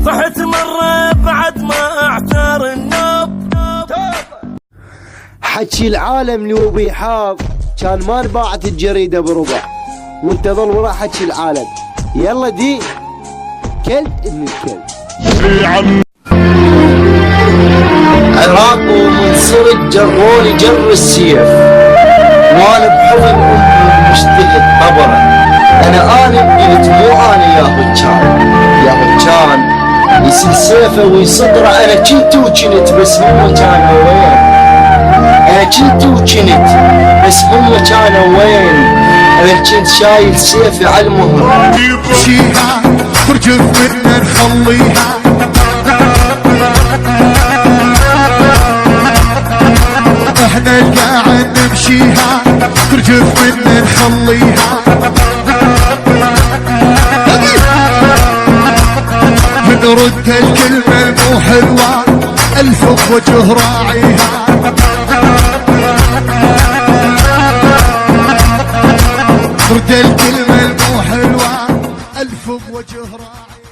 طحت مرة بعد ما اعتار النوب. حكي العالم لو بيحاض كان مانباعت الجريده بربع، وانتظر ورا حكي العالم. يلا دي كلب ابن الكلب. عراق ومنصرد جروني جر السيف، وانا بحضن امي مشتهد قبره. انا قلت مو انا يا كان يسل سيفه ويصدره. انا كنت وكنت بس هم كانوا وين؟ انا كنت وكنت بس هم كانوا وين؟ انا كنت شايل سيفي على المهر. شيها ترجف منا نخليها، احنا القاعد نمشيها ترجف منا نخليها. نرد الكلمة المو حلوة ألف بوجه راعيها. نرد الكلمة المو حلوة ألف بوجه راعيها.